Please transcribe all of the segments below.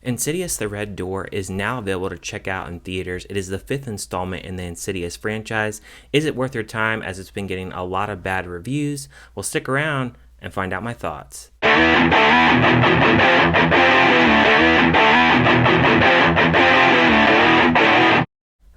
Insidious The Red Door is now available to check out in theaters. It is the 5th installment in the Insidious franchise. Is it worth your time as it's been getting a lot of bad reviews? Well, stick around and find out my thoughts.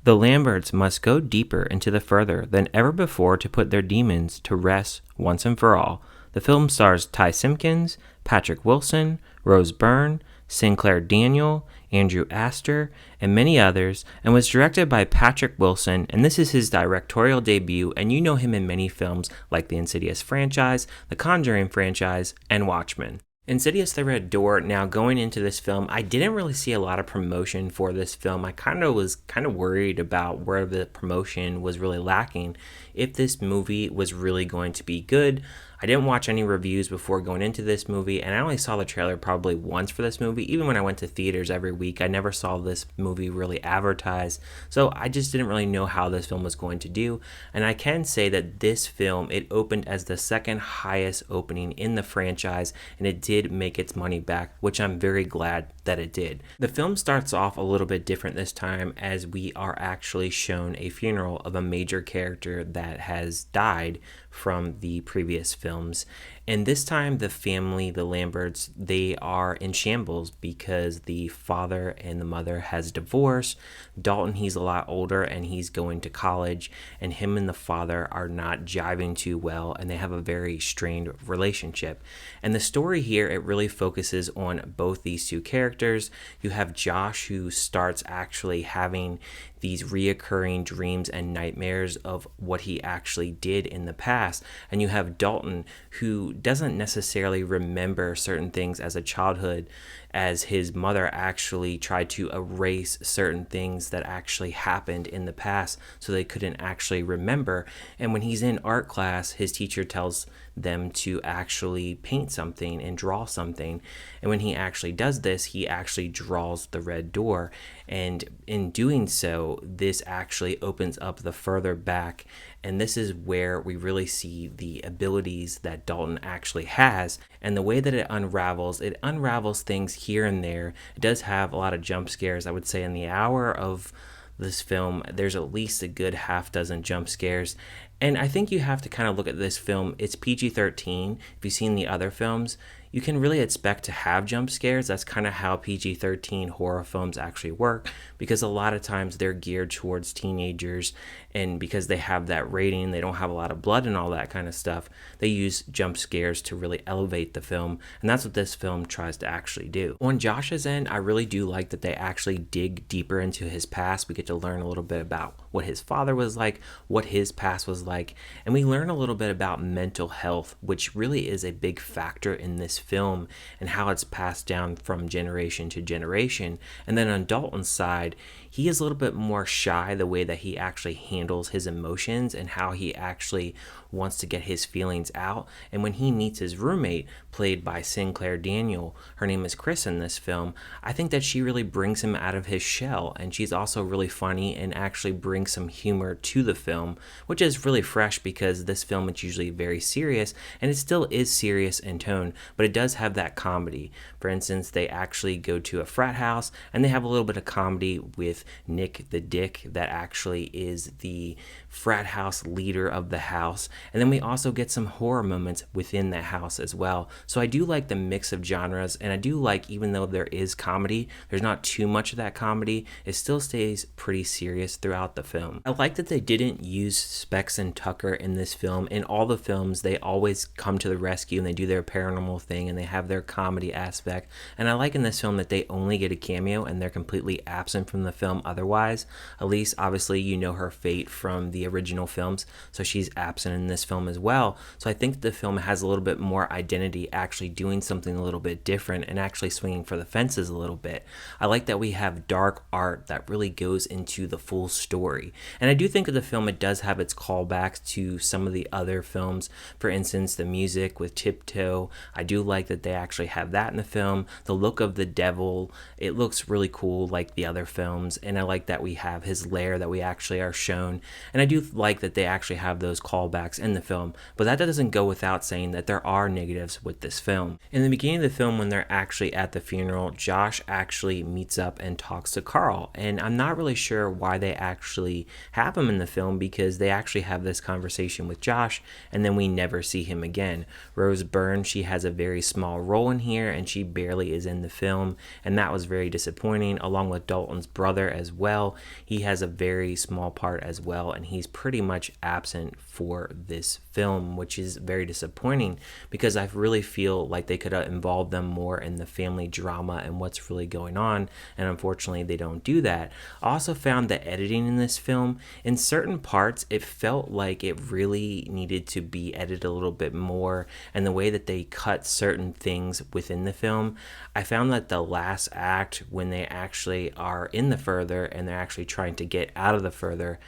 The Lamberts must go deeper into the further than ever before to put their demons to rest once and for all. The film stars Simpkins, Patrick Wilson, Rose Byrne, Sinclair Daniel, Andrew Astor, and many others, and was directed by Patrick Wilson, and this is his directorial debut, and you know him in many films like the Insidious franchise, the Conjuring franchise, and Watchmen. Insidious The Red Door, now going into this film, I didn't really see a lot of promotion for this film. I was worried about where the promotion was really lacking, if this movie was really going to be good. I didn't watch any reviews before going into this movie, and I only saw the trailer probably once for this movie. Even when I went to theaters every week, I never saw this movie really advertised, so I just didn't really know how this film was going to do. And I can say that this film, it opened as the second highest opening in the franchise, and it did make its money back, which I'm very glad that it did. The film starts off a little bit different this time, as we are actually shown a funeral of a major character that has died from the previous films. And this time the family, the Lamberts, they are in shambles because the father and the mother has divorced. Dalton, he's a lot older and he's going to college, and him and the father are not jiving too well, and they have a very strained relationship. And the story here, it really focuses on both these two characters. You have Josh, who starts actually having these reoccurring dreams and nightmares of what he actually did in the past. And you have Dalton, who doesn't necessarily remember certain things as a childhood, as his mother actually tried to erase certain things that actually happened in the past so they couldn't actually remember. And when he's in art class, his teacher tells them to actually paint something and draw something. And when he actually does this, he actually draws the red door. And in doing so, this actually opens up the further back. And this is where we really see the abilities that Dalton actually has. And the way that it unravels things here and there. It does have a lot of jump scares. I would say in the hour of this film, there's at least a good half dozen jump scares. And I think you have to kind of look at this film. It's PG-13. If you've seen the other films, you can really expect to have jump scares. That's kind of how PG-13 horror films actually work, because a lot of times they're geared towards teenagers, and because they have that rating, they don't have a lot of blood and all that kind of stuff, they use jump scares to really elevate the film, and that's what this film tries to actually do. On Josh's end, I really do like that they actually dig deeper into his past. We get to learn a little bit about what his father was like, what his past was like, and we learn a little bit about mental health, which really is a big factor in this film and how it's passed down from generation to generation. And then on Dalton's side, he is a little bit more shy, the way that he actually handles his emotions and how he actually wants to get his feelings out. And when he meets his roommate, played by Sinclair Daniel, her name is Chris in this film, I think that she really brings him out of his shell, and she's also really funny and actually brings some humor to the film, which is really fresh because this film is usually very serious, and it still is serious in tone, but it does have that comedy. For instance, they actually go to a frat house and they have a little bit of comedy with Nick the Dick, that actually is the frat house leader of the house. And then we also get some horror moments within that house as well. So I do like the mix of genres, and I do like, even though there is comedy, there's not too much of that comedy. It still stays pretty serious throughout the film. I like that they didn't use Specs and Tucker in this film. In all the films, they always come to the rescue and they do their paranormal thing and they have their comedy aspect. And I like in this film that they only get a cameo and they're completely absent from the film otherwise. Elise, obviously, you know her fate from the original films, so she's absent in this film as well. So I think the film has a little bit more identity, actually doing something a little bit different and actually swinging for the fences a little bit. I like that we have dark art that really goes into the full story. And I do think that the film, it does have its callbacks to some of the other films. For instance, the music with Tiptoe. I do like that they actually have that in the film. The look of the devil, it looks really cool like the other films, and I like that we have his lair that we actually are shown, and I do like that they actually have those callbacks in the film, but that doesn't go without saying that there are negatives with this film. In the beginning of the film, when they're actually at the funeral, Josh actually meets up and talks to Carl, and I'm not really sure why they actually have him in the film, because they actually have this conversation with Josh and then we never see him again. Rose Byrne, she has a very small role in here and she barely is in the film, and that was very disappointing, along with Dalton's brother as well. He has a very small part as well, and he's pretty much absent for this film, which is very disappointing because I really feel like they could have involved them more in the family drama and what's really going on, and unfortunately they don't do that. I also found the editing in this film, in certain parts it felt like it really needed to be edited a little bit more, and the way that they cut certain things within the film, I found that the last act, when they actually are in the further and they're actually trying to get out of the further,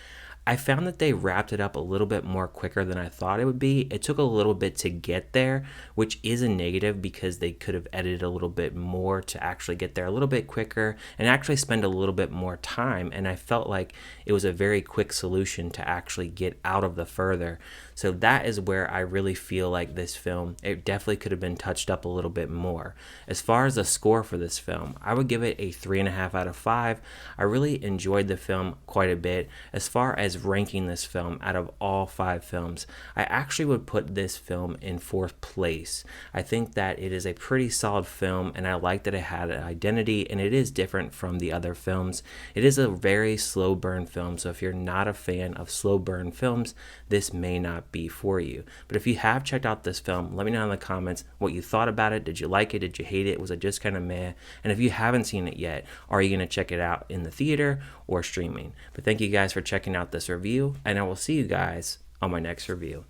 I found that they wrapped it up a little bit more quicker than I thought it would be. It took a little bit to get there, which is a negative because they could have edited a little bit more to actually get there a little bit quicker and actually spend a little bit more time. And I felt like it was a very quick solution to actually get out of the further. So that is where I really feel like this film, it definitely could have been touched up a little bit more. As far as the score for this film, I would give it a 3.5 out of 5. I really enjoyed the film quite a bit. As far as ranking this film out of all 5 films, I actually would put this film in 4th place. I think that it is a pretty solid film, and I like that it had an identity and it is different from the other films. It is a very slow burn film, so if you're not a fan of slow burn films, this may not be for you. But if you have checked out this film, let me know in the comments what you thought about it. Did you like it? Did you hate it? Was it just kind of meh? And if you haven't seen it yet, are you going to check it out in the theater or streaming? But thank you guys for checking out this review, and I will see you guys on my next review.